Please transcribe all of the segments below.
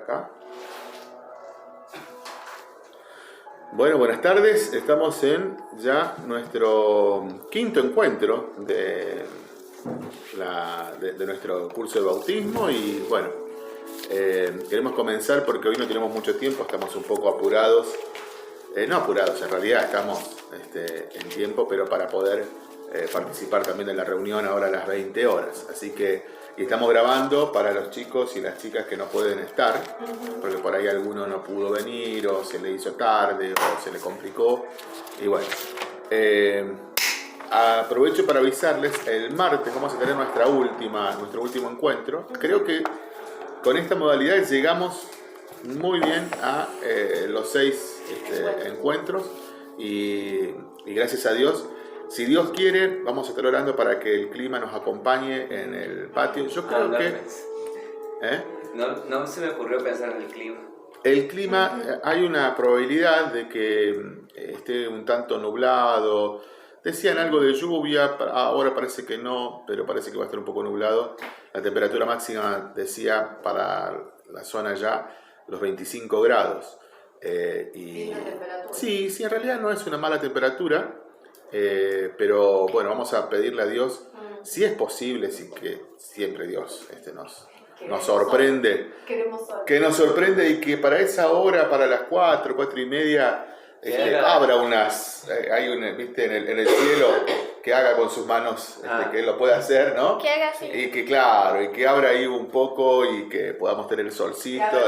Acá. Bueno, buenas tardes. Estamos en ya nuestro quinto encuentro de nuestro curso de bautismo y bueno, queremos comenzar porque hoy no tenemos mucho tiempo, estamos un poco apurados. No apurados, en realidad estamos en tiempo, pero para poder participar también de la reunión ahora a las 20 horas. Así que y estamos grabando para los chicos y las chicas que no pueden estar, porque por ahí alguno no pudo venir, o se le hizo tarde, o se le complicó. Y bueno, aprovecho para avisarles, el martes vamos a tener nuestro último encuentro. Creo que con esta modalidad llegamos muy bien a los 6 encuentros y gracias a Dios. Si Dios quiere, vamos a estar orando para que el clima nos acompañe en el patio. Yo creo que... No se me ocurrió pensar en el clima. El clima, hay una probabilidad de que esté un tanto nublado. Decían algo de lluvia, ahora parece que no, pero parece que va a estar un poco nublado. La temperatura máxima decía para la zona ya los 25 grados. Sí, en realidad no es una mala temperatura. Pero bueno, vamos a pedirle a Dios, si es posible, que siempre Dios nos sorprende, que nos sorprende y que para esa hora, para las 4 y media, abra ¿viste? En el cielo, que haga con sus manos, que Él lo pueda hacer, ¿no? Que haga así. Y que abra ahí un poco y que podamos tener el solcito.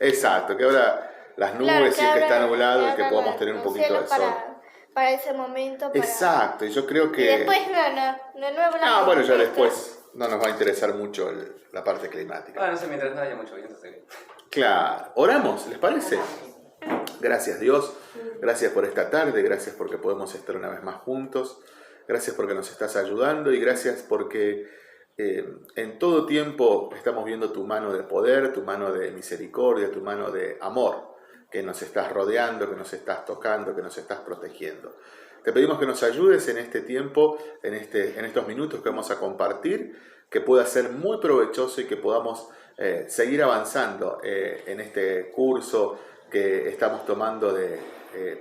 Exacto, que abra las nubes, si es que está nublado, y que podamos tener un poquito de sol. Para ese momento. Exacto, y yo creo que... Y después no. Bueno, ya después no nos va a interesar mucho la parte climática. Bueno, no sé, mientras no haya mucho viento, está bien. Claro, oramos, ¿les parece? Gracias Dios, gracias por esta tarde, gracias porque podemos estar una vez más juntos, gracias porque nos estás ayudando y gracias porque en todo tiempo estamos viendo tu mano de poder, tu mano de misericordia, tu mano de amor, que nos estás rodeando, que nos estás tocando, que nos estás protegiendo. Te pedimos que nos ayudes en este tiempo, en estos minutos que vamos a compartir, que pueda ser muy provechoso y que podamos seguir avanzando en este curso que estamos tomando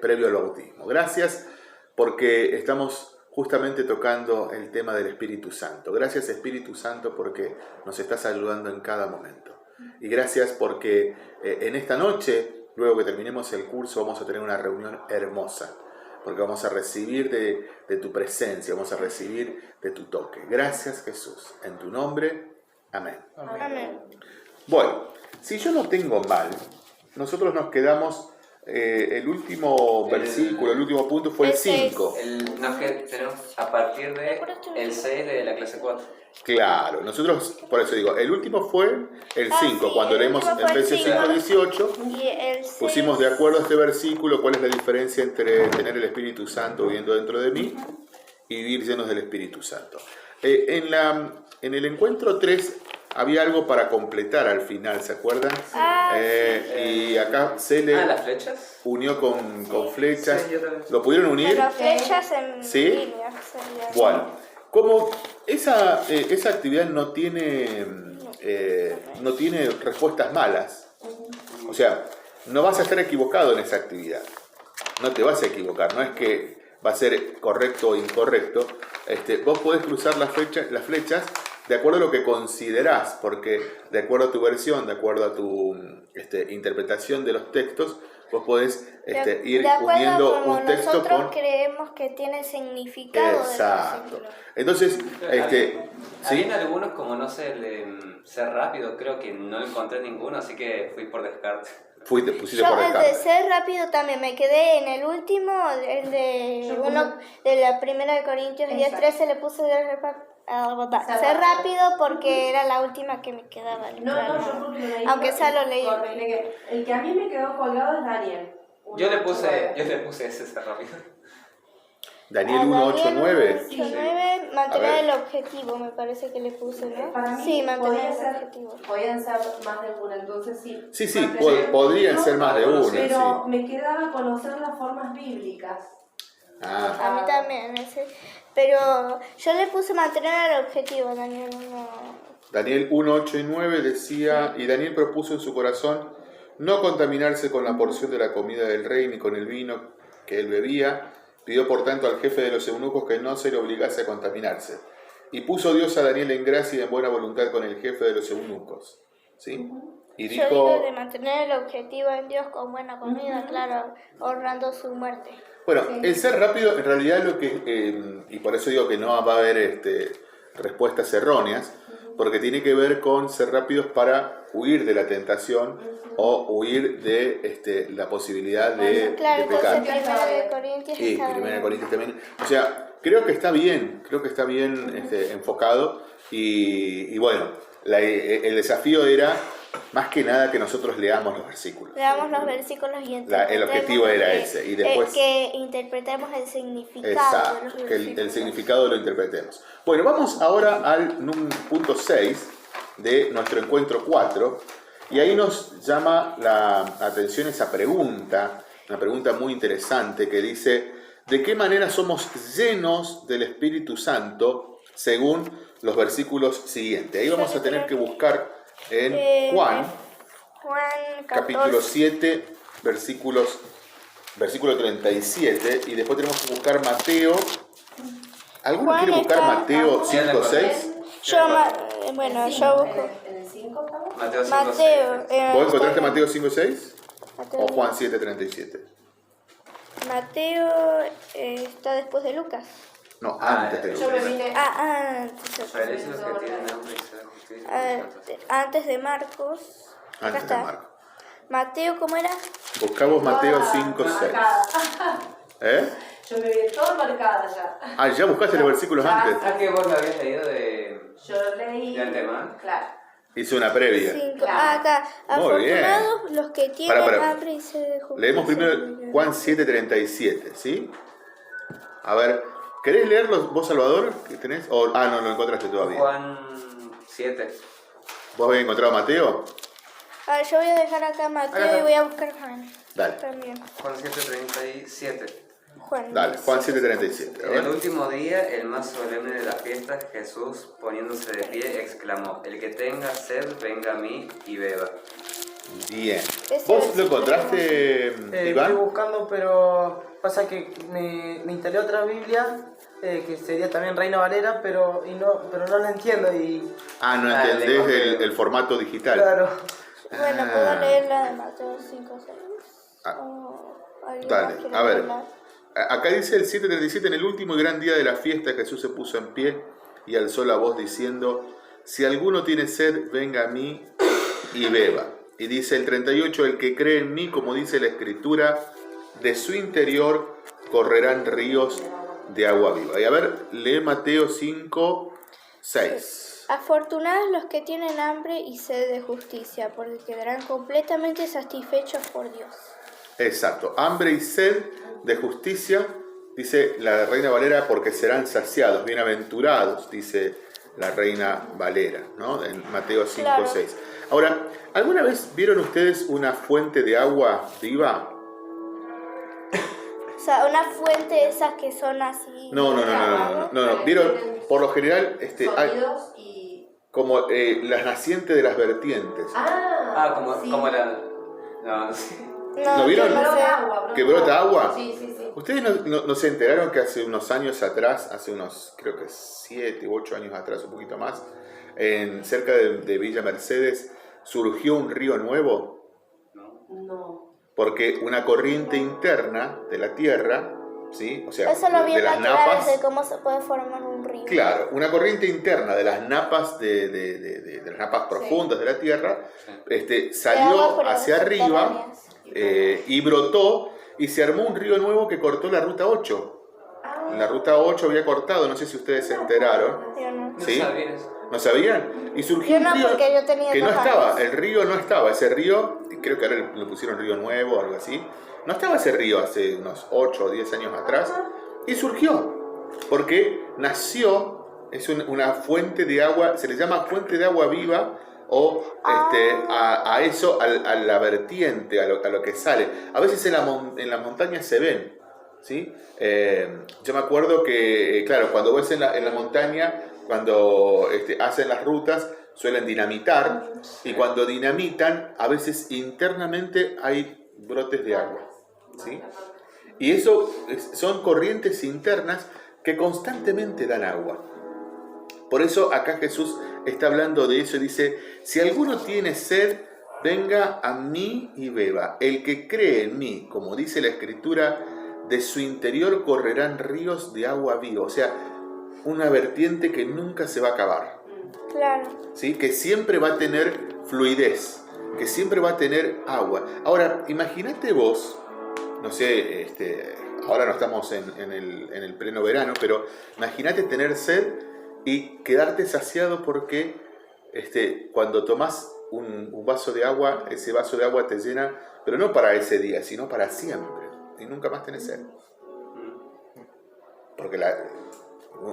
previo al bautismo. Gracias porque estamos justamente tocando el tema del Espíritu Santo. Gracias Espíritu Santo porque nos estás ayudando en cada momento. Y gracias porque en esta noche, luego que terminemos el curso, vamos a tener una reunión hermosa, porque vamos a recibir de tu presencia, vamos a recibir de tu toque. Gracias Jesús, en tu nombre, amén. Amén. Bueno, si yo no tengo mal, nosotros nos quedamos, el último versículo, el último punto fue el 5. Tenemos a partir de el 6 de la clase 4. Claro, nosotros, por eso digo, el último fue el 5, cuando leemos Efesios 5:18, pusimos de acuerdo a este versículo cuál es la diferencia entre tener el Espíritu Santo viviendo dentro de mí y vivir llenos del Espíritu Santo. En el encuentro 3 había algo para completar al final, ¿se acuerdan? Y acá ¿las flechas? Unió con flechas. Sí, ¿Lo pudieron unir? Las flechas en línea. Bueno, como esa actividad no tiene respuestas malas, o sea, no vas a estar equivocado en esa actividad, no te vas a equivocar, no es que va a ser correcto o incorrecto, vos podés cruzar las flechas de acuerdo a lo que considerás, porque de acuerdo a tu versión, de acuerdo a tu interpretación de los textos, vos podés ir uniendo un texto con... nosotros creemos que tiene significado. Exacto. Entonces, ¿sí? Algunos, como no sé, ser rápido, creo que no encontré ninguno, así que fui por descarte. Pusiste yo por descarte. El de ser rápido también me quedé en el último, el de la primera de Corintios 10:13 le puse ser rápido porque era la última que me quedaba. Aunque ya lo leí. El que a mí me quedó colgado es Daniel. Yo le puse ese ser rápido. Daniel 1:8-9. 8:9, mantener el objetivo, me parece que le puse, ¿no? Para mí sí, mantener el objetivo. Podían ser más de uno, entonces sí. Sí, podrían ser más de uno. Pero sí. me quedaba conocer las formas bíblicas. A mí también, pero yo le puse mantener el objetivo, Daniel 1. Daniel 1, 8 y 9 decía, y Daniel propuso en su corazón no contaminarse con la porción de la comida del rey ni con el vino que él bebía. Pidió por tanto al jefe de los eunucos que no se le obligase a contaminarse. Y puso Dios a Daniel en gracia y en buena voluntad con el jefe de los eunucos. ¿Sí? Y Yo dijo... digo de mantener el objetivo en Dios con buena comida, claro, honrando su muerte. Bueno, el ser rápido en realidad lo que... y por eso digo que no va a haber respuestas erróneas, porque tiene que ver con ser rápidos para huir de la tentación o huir de la posibilidad de Claro, pecar. entonces Primera de Corintios Y está Primera de bien. Corintios también. O sea, creo que está bien enfocado y bueno, el desafío era más que nada que nosotros leamos los versículos. Leamos los versículos y El objetivo era ese, y después... que interpretemos el significado de Exacto, los que el versículos. significado lo interpretemos. Bueno, vamos ahora al punto 6 de nuestro encuentro 4, y ahí nos llama la atención esa pregunta, una pregunta muy interesante que dice, ¿de qué manera somos llenos del Espíritu Santo según los versículos siguientes? Ahí vamos a tener que buscar en Juan, Juan 14. capítulo 7, versículo 37, y después tenemos que buscar Mateo. ¿Alguno Juan quiere buscar está- Mateo Sí, 5, la 6? Bueno, yo busco. ¿En el 5 estamos? Mateo 5, Mateo. 6. ¿Vos encontraste Mateo 5, 6? Mateo, ¿O Juan 7, 37? Mateo está después de Lucas. No, Ah, antes de Yo me Lucas. vine. Antes. Felices los que tienen hambre y sed de justicia. Antes de Marcos. Acá Antes de está. Marco. Mateo, ¿cómo era? Buscamos Mateo Toda 5, 6. marcada. ¿Eh? Yo me vine toda marcada ya. Ah, ya buscaste los versículos Ya. antes. Ah, que vos lo habías leído de... Yo leí. ¿De antemano? Claro. Hice una previa. 5. Claro. Acá. Muy bien. Afortunados los que tienen Para. hambre y sed de justicia. Leemos primero Juan 7, 37, ¿sí? A ver, ¿querés leerlo vos, Salvador? ¿Qué tenés? No lo encontraste todavía. Juan 7. ¿Vos habéis encontrado a Mateo? Yo voy a dejar acá Mateo Acá. y voy a buscar Juan. Dale. También. Juan 7, 37. Juan. Dale, Juan 7, 37. A En el ver. último día, el más solemne de la fiesta, Jesús, poniéndose de pie, exclamó, el que tenga sed, venga a mí y beba. Bien. Ese ¿Vos lo versículo encontraste, Estoy Iván? buscando, pero pasa que me instalé otra Biblia, que sería también Reina Valera, pero no la entiendo y No Ah, entendés el el formato digital. claro. Bueno, puedo leer la de Mateo 5, 6. Dale, a ver. Acá dice el 7:37, en el último y gran día de la fiesta Jesús se puso en pie y alzó la voz diciendo, si alguno tiene sed, venga a mí y beba. Y dice el 38, el que cree en mí, como dice la Escritura, de su interior correrán ríos de agua viva. Y a ver, lee Mateo 5, 6. Afortunados los que tienen hambre y sed de justicia, porque quedarán completamente satisfechos por Dios. Exacto, hambre y sed de justicia, dice la Reina Valera, porque serán saciados, bienaventurados, dice la Reina Valera, ¿no? En Mateo 5, Claro. 6. Ahora, ¿alguna vez vieron ustedes una fuente de agua viva? O sea, una fuente de esas que son así. No. Vieron, por lo general, hay Sonidos y. como las nacientes de las vertientes. Como, sí. como la... No sé. ¿Lo vieron? yo no sé. Brota agua. ¿Que brota agua? Sí, sí, sí. ¿Ustedes no se enteraron que hace unos años atrás, hace unos, creo que 7 u 8 años atrás, un poquito más, cerca de Villa Mercedes, surgió un río nuevo? No. Porque una corriente interna de la tierra, ¿sí? O sea, Eso lo vi de en las naturales napas. de cómo se puede formar un río. Claro, una corriente interna de las napas, de las napas profundas de la tierra, De salió aguas, pero hacia arriba subterráneas. y brotó y se armó un río nuevo que cortó la ruta 8. La ruta 8 había cortado, no sé si ustedes se enteraron. Yo no. No ¿Sí? sabía eso. ¿No sabían? Y surgió Yo no, un río porque yo tenía que no 2 estaba, años. el río no estaba, ese río, creo que ahora le pusieron río nuevo o algo así, no estaba ese río hace unos 8 o 10 años atrás, y surgió, porque nació, es una fuente de agua, se le llama fuente de agua viva, o a eso, a la vertiente, a lo que sale. A veces en las montañas se ven, ¿sí? Yo me acuerdo que, claro, cuando ves en la montaña, cuando hacen las rutas, suelen dinamitar, y cuando dinamitan, a veces internamente hay brotes de agua, ¿sí? Y eso son corrientes internas que constantemente dan agua. Por eso acá Jesús está hablando de eso y dice, si alguno tiene sed, venga a mí y beba. El que cree en mí, como dice la Escritura, de su interior correrán ríos de agua viva. O sea, una vertiente que nunca se va a acabar. Claro. ¿Sí? Que siempre va a tener fluidez, que siempre va a tener agua. Ahora, imagínate vos, no sé, ahora no estamos en el pleno verano, pero imagínate tener sed y quedarte saciado porque cuando tomás un vaso de agua, ese vaso de agua te llena, pero no para ese día, sino para siempre. Y nunca más tenés sed. Porque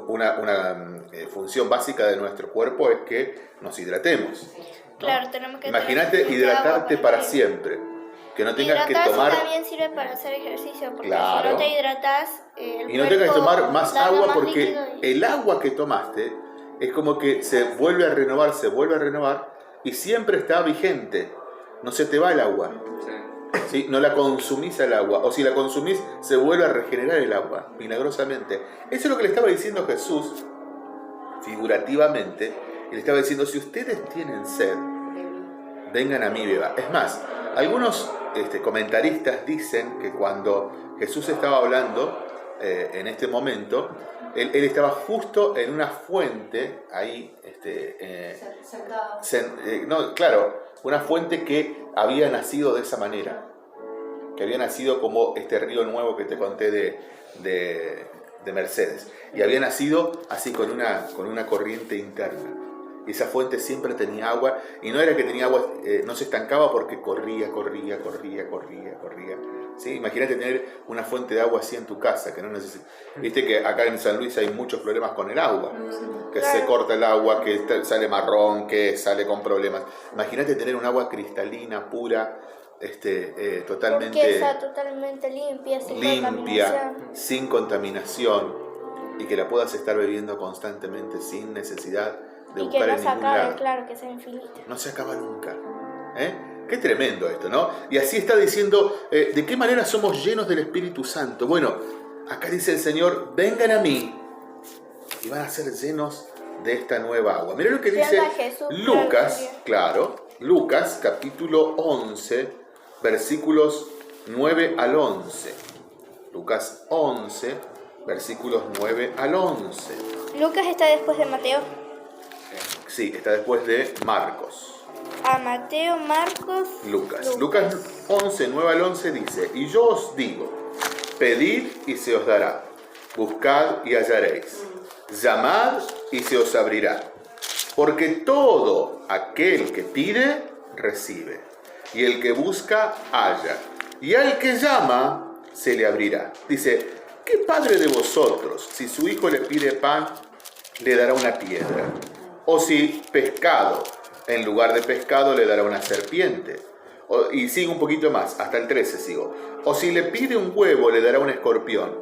una función básica de nuestro cuerpo es que nos hidratemos, ¿no? Claro, tenemos que imagínate tener hidratarte agua para vivir. siempre. Que no tengas que Hidratarse tomar... también sirve para hacer ejercicio, porque Claro. si no te hidratas, Y no tengas que tomar más larga agua más porque líquido y- el agua que tomaste es como que se vuelve a renovar y siempre está vigente. No se te va el agua. Sí. ¿Sí? No la consumís al agua. O si la consumís, se vuelve a regenerar el agua, milagrosamente. Eso es lo que le estaba diciendo Jesús, figurativamente. Y le estaba diciendo, si ustedes tienen sed, vengan a mí y beba. Es más, algunos comentaristas dicen que cuando Jesús estaba hablando en este momento, él estaba justo en una fuente, ahí, Sentado. claro, una fuente que había nacido de esa manera, que había nacido como este río nuevo que te conté de Mercedes, y había nacido así con una corriente interna. Y esa fuente siempre tenía agua, y no era que tenía agua, no se estancaba porque corría. ¿Sí? Imagínate tener una fuente de agua así en tu casa, que no necesitas. Viste que acá en San Luis hay muchos problemas con el agua, que se corta el agua, que sale marrón, que sale con problemas. Imagínate tener un agua cristalina, pura, totalmente turquesa, totalmente limpia, sin contaminación. sin contaminación, y que la puedas estar bebiendo constantemente sin necesidad de Y que buscar no en se ningún acabe, lado. claro, que sea infinita. No se acaba nunca. Qué tremendo esto, ¿no? Y así está diciendo, ¿de qué manera somos llenos del Espíritu Santo? Bueno, acá dice el Señor, vengan a mí y van a ser llenos de esta nueva agua. Mirá lo que dice Siendo a Jesús, Lucas, claro, Lucas capítulo 11, versículos 9 al 11. Lucas 11, versículos 9 al 11. Lucas está después de Mateo. Sí, está después de Marcos. A Mateo, Marcos, Lucas 11, 9 al 11 dice, y yo os digo, pedid y se os dará, buscad y hallaréis, llamad y se os abrirá, porque todo aquel que pide, recibe, y el que busca, halla, y al que llama, se le abrirá. Dice, ¿qué padre de vosotros, si su hijo le pide pan, le dará una piedra? O si pescado, en lugar de pescado le dará una serpiente. Y sigo un poquito más, hasta el 13 sigo. O si le pide un huevo, le dará un escorpión.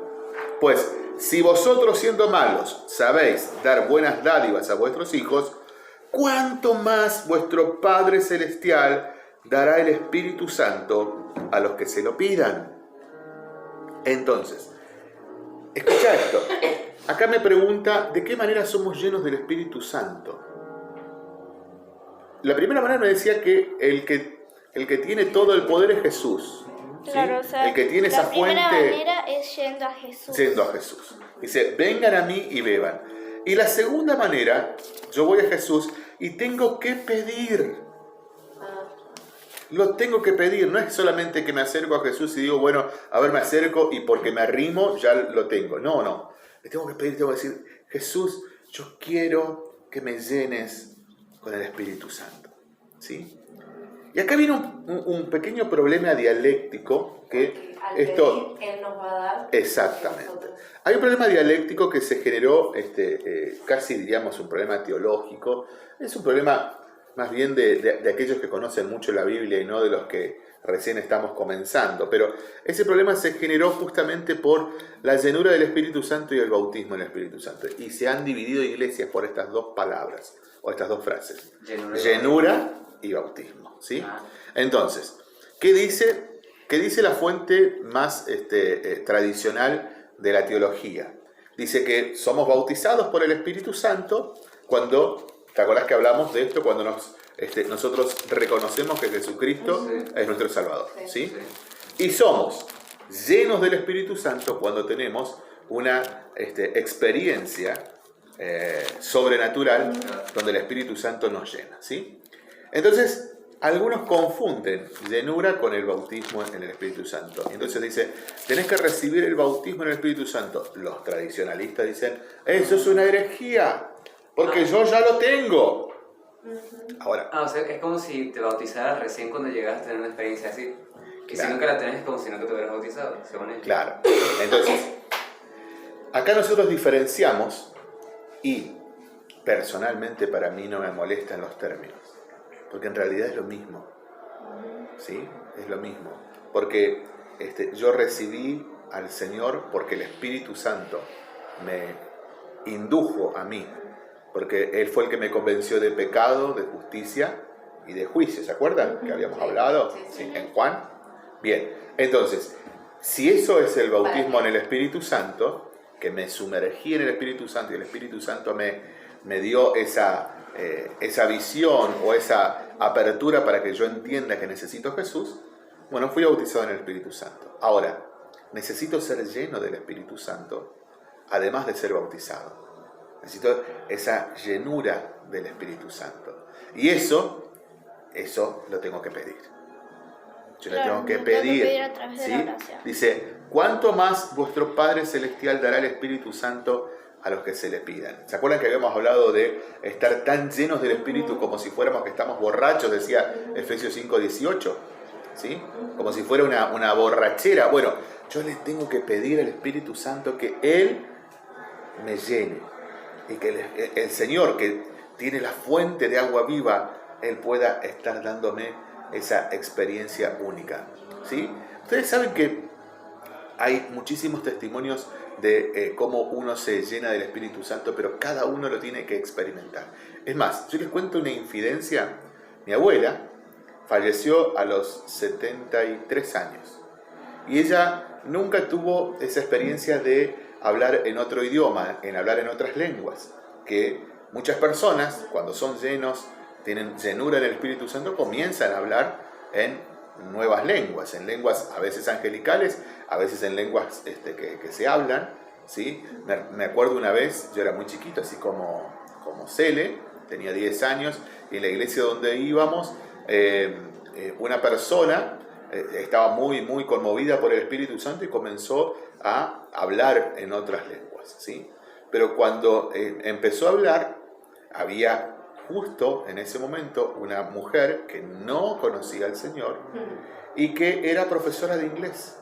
Pues, si vosotros siendo malos sabéis dar buenas dádivas a vuestros hijos, ¿cuánto más vuestro Padre Celestial dará el Espíritu Santo a los que se lo pidan? Entonces, escucha esto. Acá me pregunta, ¿de qué manera somos llenos del Espíritu Santo? La primera manera me decía que el que tiene todo el poder es Jesús. ¿sí? claro, o sea, El que tiene esa la primera fuente manera es yendo a Jesús. yendo a Jesús. Dice, vengan a mí y beban. Y la segunda manera, yo voy a Jesús y tengo que pedir. Lo tengo que pedir, no es solamente que me acerco a Jesús y digo, bueno, a ver, me acerco y porque me arrimo ya lo tengo. No. Le tengo que pedir, tengo que decir, Jesús, yo quiero que me llenes con el Espíritu Santo. ¿Sí? Y acá viene un pequeño problema dialéctico que Al esto... pedir, Él nos va a dar. Exactamente. Nosotros. Hay un problema dialéctico que se generó, casi diríamos un problema teológico. Es un problema más bien de aquellos que conocen mucho la Biblia y no de los que recién estamos comenzando. Pero ese problema se generó justamente por la llenura del Espíritu Santo y el bautismo del Espíritu Santo. Y se han dividido iglesias por estas dos palabras. o estas dos frases. Llenura y Llenura y bautismo, ¿sí? Ah. Entonces, ¿qué dice la fuente más tradicional de la teología? Dice que somos bautizados por el Espíritu Santo cuando, ¿te acordás que hablamos de esto? Cuando nosotros reconocemos que Jesucristo es nuestro Salvador, ¿sí? Y somos llenos del Espíritu Santo cuando tenemos una experiencia sobrenatural donde el Espíritu Santo nos llena, ¿sí? Entonces, algunos confunden llenura con el bautismo en el Espíritu Santo. Entonces dice, tenés que recibir el bautismo en el Espíritu Santo. Los tradicionalistas dicen, eso es una herejía, porque yo ya lo tengo. Ahora, O sea, es como si te bautizaras recién cuando llegas a tener una experiencia así. Y Claro. si nunca la tenés es como si no te hubieras bautizado, según ellos. claro. Entonces, acá nosotros diferenciamos y personalmente para mí no me molestan los términos, porque en realidad es lo mismo, ¿sí? Es lo mismo, porque yo recibí al Señor porque el Espíritu Santo me indujo a mí, porque Él fue el que me convenció de pecado, de justicia y de juicio, ¿se acuerdan? Que habíamos hablado sí. en Juan. Bien, entonces, si eso es el bautismo en el Espíritu Santo, que me sumergí en el Espíritu Santo y el Espíritu Santo me dio esa visión o esa apertura para que yo entienda que necesito a Jesús, bueno, fui bautizado en el Espíritu Santo. Ahora, necesito ser lleno del Espíritu Santo, además de ser bautizado. Necesito esa llenura del Espíritu Santo. Y eso lo tengo que pedir. Yo le Claro, tengo que lo tengo que pedir. pedir a través de ¿sí? la oración. Dice, ¿cuánto más vuestro Padre Celestial dará el Espíritu Santo a los que se le pidan? ¿Se acuerdan que habíamos hablado de estar tan llenos del Espíritu como si fuéramos que estamos borrachos? Decía Efesios 5:18. ¿Sí? Como si fuera una borrachera. Bueno, yo le tengo que pedir al Espíritu Santo que Él me llene. Y que el Señor, que tiene la fuente de agua viva, Él pueda estar dándome esa experiencia única. ¿Sí? Ustedes saben que hay muchísimos testimonios de cómo uno se llena del Espíritu Santo, pero cada uno lo tiene que experimentar. Es más, yo les cuento una infidencia. Mi abuela falleció a los 73 años y ella nunca tuvo esa experiencia de hablar en otro idioma, en hablar en otras lenguas, que muchas personas cuando son llenos, tienen llenura del Espíritu Santo, comienzan a hablar en nuevas lenguas, en lenguas a veces angelicales, a veces en lenguas que se hablan, ¿sí? Me acuerdo una vez, yo era muy chiquito, así como Cele, tenía 10 años, y en la iglesia donde íbamos, una persona estaba muy, muy conmovida por el Espíritu Santo y comenzó a hablar en otras lenguas, ¿sí? Pero cuando empezó a hablar, había justo en ese momento una mujer que no conocía al Señor y que era profesora de inglés.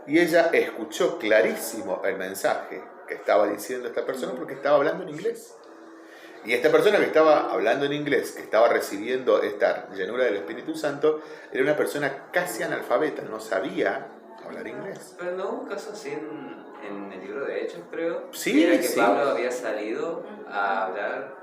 Y ella escuchó clarísimo el mensaje que estaba diciendo esta persona porque estaba hablando en inglés. Y esta persona que estaba hablando en inglés, que estaba recibiendo esta llenura del Espíritu Santo, era una persona casi analfabeta, no sabía hablar inglés. Pero no hubo un caso así en el libro de Hechos, creo. Sí, Era que sí. Pablo había salido a hablar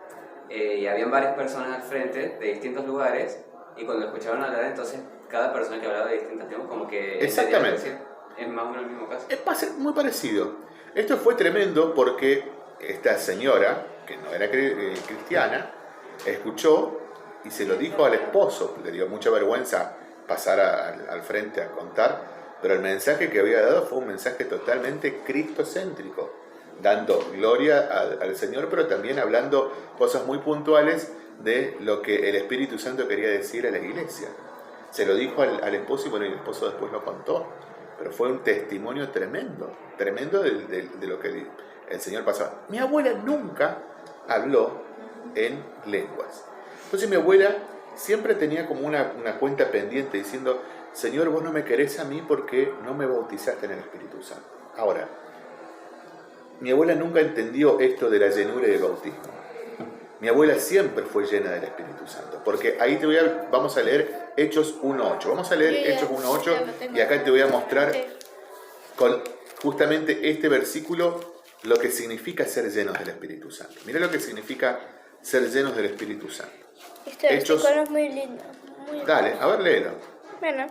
y habían varias personas al frente de distintos lugares y cuando escuchaban hablar, entonces cada persona que hablaba de distintas lenguas como que... Exactamente. Es más o menos el mismo caso. Es muy parecido. Esto fue tremendo porque esta señora, que no era cristiana, escuchó y se lo dijo al esposo. Le dio mucha vergüenza pasar al frente a contar, pero el mensaje que había dado fue un mensaje totalmente cristocéntrico, dando gloria al Señor, pero también hablando cosas muy puntuales de lo que el Espíritu Santo quería decir a la iglesia. Se lo dijo al esposo y bueno, el esposo después lo contó. Pero fue un testimonio tremendo de lo que el Señor pasaba. Mi abuela nunca habló en lenguas. Entonces mi abuela siempre tenía como una cuenta pendiente diciendo, Señor, vos no me querés a mí porque no me bautizaste en el Espíritu Santo. Ahora, mi abuela nunca entendió esto de la llenura y del bautismo. Mi abuela siempre fue llena del Espíritu Santo. Porque ahí vamos a leer Hechos 1.8. Vamos a leer Hechos 1.8 y acá te voy a mostrar con justamente este versículo lo que significa ser llenos del Espíritu Santo. Mira lo que significa ser llenos del Espíritu Santo. Este Hechos- versículo es muy lindo. Muy Dale, a ver, léelo. Bueno,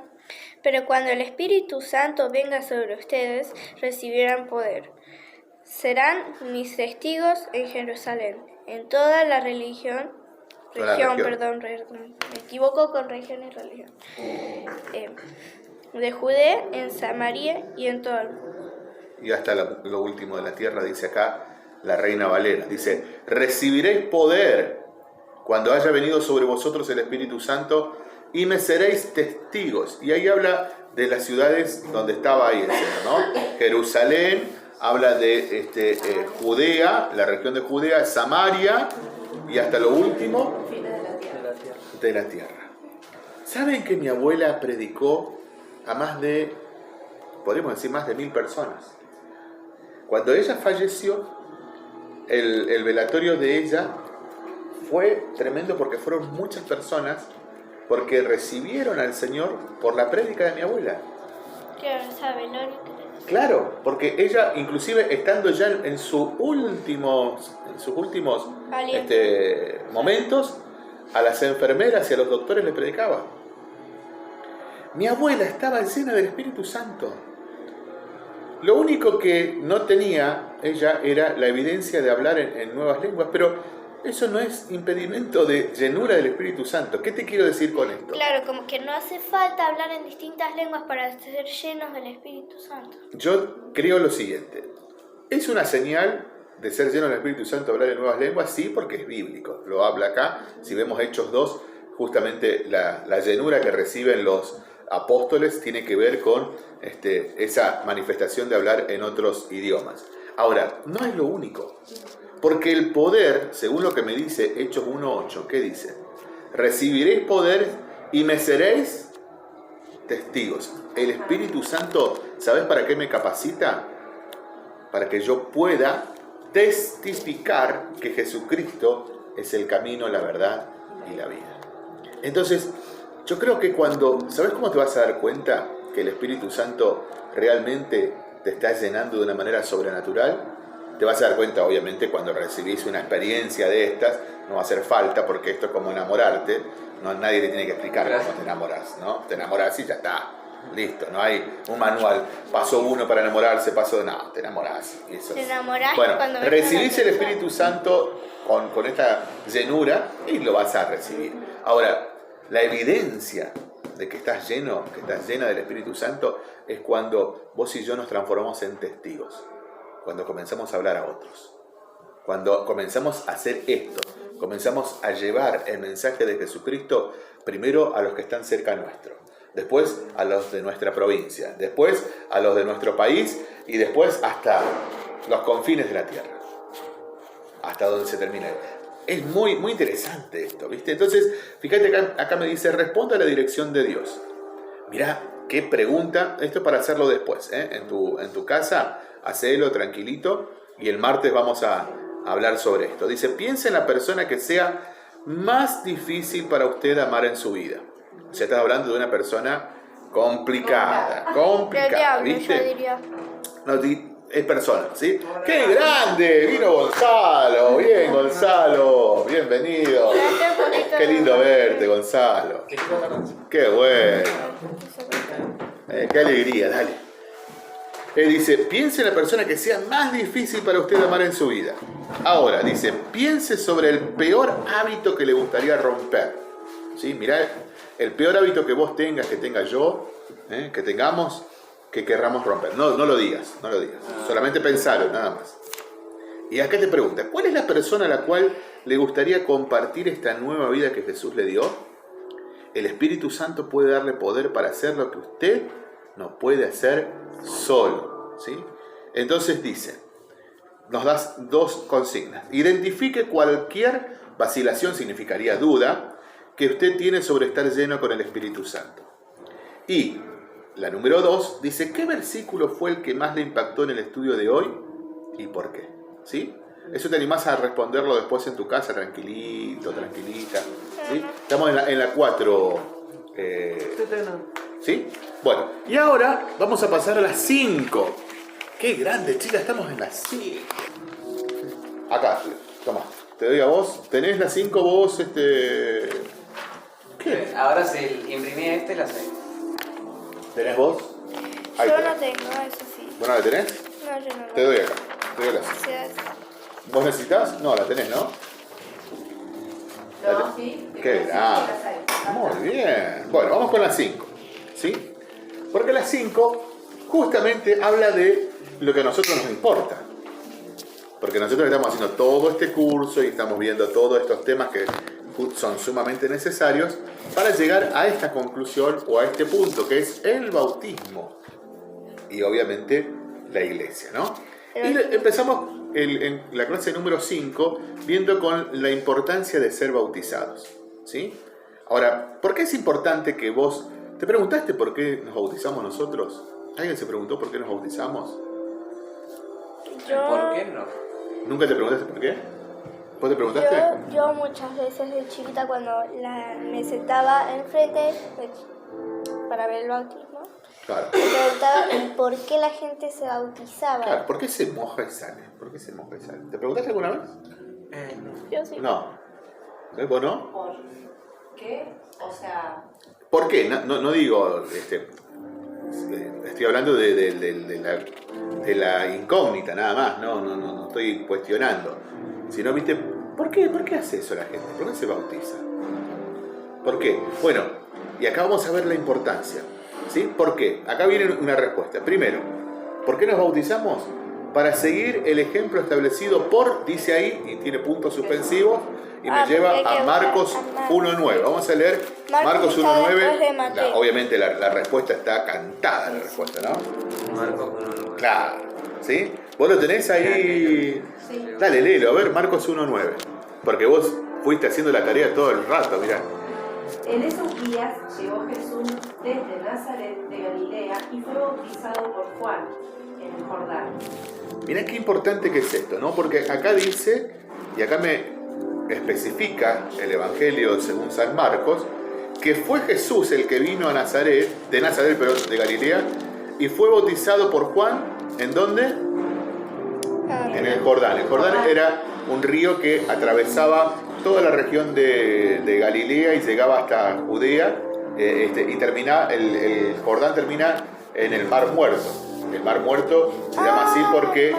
pero cuando el Espíritu Santo venga sobre ustedes, recibirán poder. Serán mis testigos en Jerusalén, en toda la región, me equivoco con región y religión, de Judea, en Samaria y en todo el mundo. Y hasta lo último de la tierra, dice acá la Reina Valera. Dice, recibiréis poder cuando haya venido sobre vosotros el Espíritu Santo y me seréis testigos. Y ahí habla de las ciudades donde estaba ahí el Señor, ¿no? Jerusalén, habla de Judea, la región de Judea, Samaria y hasta lo último Fines de la tierra. de la tierra. ¿Saben que mi abuela predicó a más de, podríamos decir, más de 1000 personas? Cuando ella falleció, el velatorio de ella fue tremendo porque fueron muchas personas porque recibieron al Señor por la prédica de mi abuela. Claro, sabe, Lori. Claro, porque ella, inclusive estando ya en sus últimos Aliento. momentos, a las enfermeras y a los doctores le predicaba. Mi abuela estaba llena del Espíritu Santo. Lo único que no tenía ella era la evidencia de hablar en nuevas lenguas, pero eso no es impedimento de llenura del Espíritu Santo. ¿Qué te quiero decir con esto? Claro, como que no hace falta hablar en distintas lenguas para ser llenos del Espíritu Santo. Yo creo lo siguiente. ¿Es una señal de ser lleno del Espíritu Santo hablar en nuevas lenguas? Sí, porque es bíblico. Lo habla acá. Si vemos Hechos 2, justamente la llenura que reciben los apóstoles tiene que ver con esa manifestación de hablar en otros idiomas. Ahora, no es lo único. Porque el poder, según lo que me dice Hechos 1:8, ¿qué dice? Recibiréis poder y me seréis testigos. El Espíritu Santo, ¿sabes para qué me capacita? Para que yo pueda testificar que Jesucristo es el camino, la verdad y la vida. Entonces, yo creo que ¿sabes cómo te vas a dar cuenta que el Espíritu Santo realmente te está llenando de una manera sobrenatural? Te vas a dar cuenta, obviamente, cuando recibís una experiencia de estas, no va a hacer falta, porque esto es como enamorarte, nadie te tiene que explicar cómo te enamoras, ¿no? Te enamoras y ya está, listo, no hay un manual, paso 1 para enamorarse, paso 2, no, te enamorás. Te enamorás bueno, cuando ves recibís una el persona. Espíritu Santo con esta llenura y lo vas a recibir. Ahora, la evidencia de que estás llena del Espíritu Santo es cuando vos y yo nos transformamos en testigos. Cuando comenzamos a hablar a otros, cuando comenzamos a hacer esto, comenzamos a llevar el mensaje de Jesucristo primero a los que están cerca nuestro, después a los de nuestra provincia, después a los de nuestro país y después hasta los confines de la tierra, hasta donde se termina. Es muy, muy interesante esto, ¿viste? Entonces, fíjate acá me dice, responde a la dirección de Dios. Mirá, qué pregunta, esto es para hacerlo después, en tu casa. Hacelo tranquilito y el martes vamos a hablar sobre esto. Dice, piensa en la persona que sea más difícil para usted amar en su vida. O sea, estás hablando de una persona complicada, Del diablo, ¿viste? yo diría. No, es persona, ¿sí? ¡Qué grande! Vino Gonzalo. Bien, Gonzalo. Bienvenido. Date un poquito Qué de- lindo verte, Gonzalo. Qué bueno. Qué alegría, dale. Él dice, piense en la persona que sea más difícil para usted amar en su vida. Ahora, dice, piense sobre el peor hábito que le gustaría romper. ¿Sí? Mirá, el peor hábito que vos tengas, que tenga yo, que tengamos, que querramos romper. No lo digas. Solamente pensalo, nada más. Y acá te pregunta, ¿cuál es la persona a la cual le gustaría compartir esta nueva vida que Jesús le dio? El Espíritu Santo puede darle poder para hacer lo que usted no puede hacer solo, ¿sí? Entonces dice, nos das 2 consignas. Identifique cualquier vacilación, significaría duda, que usted tiene sobre estar lleno con el Espíritu Santo. Y la número 2 dice, ¿qué versículo fue el que más le impactó en el estudio de hoy y por qué? ¿Sí? Eso te animás a responderlo después en tu casa, tranquilito, tranquilita. ¿Sí? Estamos en la 4. ¿Sí? Bueno, y ahora vamos a pasar a las 5. ¡Qué grande, chicas! Estamos en las 5. Acá, toma. te doy a vos. ¿Tenés la 5 vos, ¿Qué? Ahora si imprimí la 6. ¿Tenés vos? Ahí Yo tenés. no tengo, eso sí. ¿Vos no la tenés? No, yo no lo Te doy acá. Te doy la 5. Gracias. ¿Vos necesitas? No, la tenés, ¿no? No, sí. Qué grande. Muy bien. Bueno, vamos con la 5. ¿Sí? Porque la 5 justamente habla de lo que a nosotros nos importa. Porque nosotros estamos haciendo todo este curso y estamos viendo todos estos temas que son sumamente necesarios para llegar a esta conclusión o a este punto que es el bautismo. Y obviamente la iglesia, ¿no? Y empezamos en la clase número 5 viendo con la importancia de ser bautizados, ¿sí? Ahora, ¿por qué es importante que vos... ¿Te preguntaste por qué nos bautizamos nosotros? ¿Alguien se preguntó por qué nos bautizamos? ¿Por qué no? ¿Nunca te preguntaste por qué? ¿Vos te preguntaste? Yo muchas veces de chiquita cuando me sentaba enfrente para ver el bautismo, Claro. me preguntaba el por qué la gente se bautizaba. Claro, ¿por qué se moja y sale? ¿Por qué se moja y sale? ¿Te preguntaste alguna vez? Yo sí. No. ¿Vos no? ¿Por qué? O sea, ¿Por qué? No digo, estoy hablando de la incógnita nada más, no estoy cuestionando. Sino, viste, ¿por qué hace eso la gente? ¿Por qué se bautiza? ¿Por qué? Bueno, y acá vamos a ver la importancia, ¿sí? ¿Por qué? Acá viene una respuesta. Primero, ¿por qué nos bautizamos? Para seguir el ejemplo establecido por, dice ahí, y tiene puntos suspensivos, y me lleva a Marcos 1.9. Vamos a leer Marcos 1.9. Obviamente la respuesta está cantada, la respuesta, ¿no? Marcos 1.9. Claro, ¿sí? ¿Vos lo tenés ahí? sí. Dale, léelo, a ver, Marcos 1.9. Porque vos fuiste haciendo la tarea todo el rato, mirá. En esos días llegó Jesús desde Nazaret de Galilea y fue bautizado por Juan en el Jordán. Mirá qué importante que es esto, ¿no? Porque acá dice, y acá me especifica el Evangelio según San Marcos, que fue Jesús el que vino a Nazaret, de Galilea, y fue bautizado por Juan, ¿en dónde? En el Jordán. El Jordán era un río que atravesaba toda la región de Galilea y llegaba hasta Judea, y termina, el Jordán termina en el Mar Muerto. El Mar Muerto se llama así porque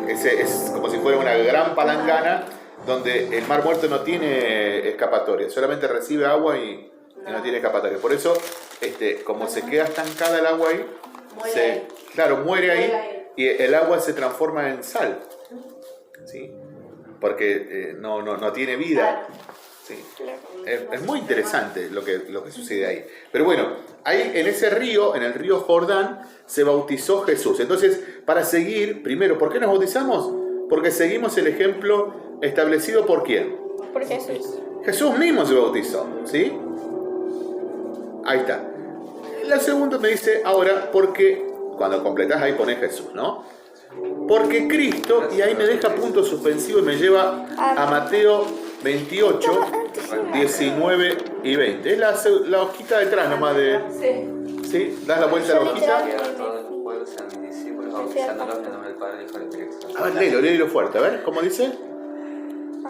es como si fuera una gran palangana donde el Mar Muerto no tiene escapatoria, solamente recibe agua y no tiene escapatoria. Por eso, como se queda estancada el agua ahí, muere ahí y el agua se transforma en sal, ¿sí? Porque no tiene vida. Sí. Es muy interesante lo que sucede ahí. Pero bueno, ahí en ese río, en el río Jordán, se bautizó Jesús. Entonces, para seguir, primero, ¿por qué nos bautizamos? Porque seguimos el ejemplo establecido por ¿quién? Por Jesús. Jesús mismo se bautizó, ¿sí? Ahí está. La segunda me dice, ahora, porque, cuando completás ahí pones Jesús, ¿no? Porque Cristo, y ahí me deja punto suspensivo y me lleva a Mateo 28, 19 y 20. Es la hojita detrás nomás de... ¿Sí? Das la vuelta a la hojita. Que hagan todos los pueblos sean mis discípulos, bautizándolos en el nombre del Padre, del Hijo y del Espíritu Santo. A ver, léelo fuerte, a ver, ¿cómo dice?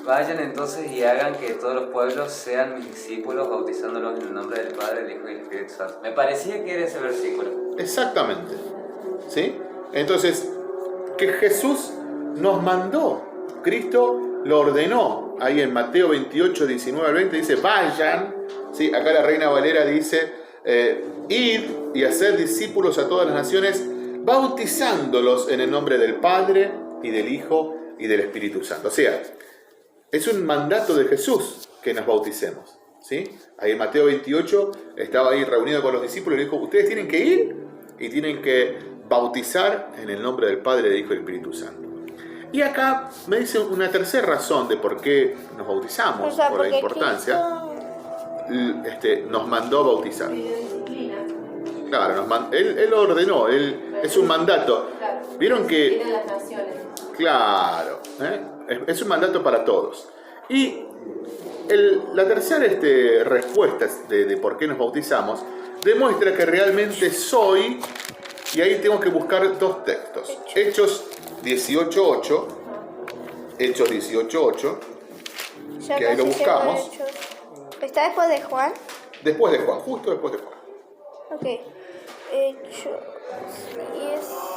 Vayan entonces y hagan que todos los pueblos sean mis discípulos, bautizándolos en el nombre del Padre, del Hijo y del Espíritu Santo. Me parecía que era ese versículo. Exactamente. ¿Sí? Entonces, que Jesús nos mandó, Cristo lo ordenó. Ahí en Mateo 28, 19 al 20 dice, vayan. ¿Sí? Acá la Reina Valera dice, id y haced discípulos a todas las naciones, bautizándolos en el nombre del Padre y del Hijo y del Espíritu Santo. O sea, es un mandato de Jesús que nos bauticemos, ¿sí? Ahí en Mateo 28 estaba ahí reunido con los discípulos y le dijo, ustedes tienen que ir y tienen que bautizar en el nombre del Padre, del Hijo y del Espíritu Santo. Y acá me dice una tercera razón de por qué nos bautizamos, O sea, por la porque importancia. Cristo... Nos mandó a bautizar. Pidió disciplina. Claro, él lo ordenó, es un mandato. Claro. Vieron que... Tienen las naciones. Claro, es un mandato para todos. Y la tercera respuesta de por qué nos bautizamos demuestra que realmente soy, y ahí tengo que buscar dos textos. Hechos 18:8 Hechos 18:8, Ya que ahí lo casi llego a buscamos. Hechos. ¿Está después de Juan? Después de Juan, justo después de Juan. Ok. Hechos 18.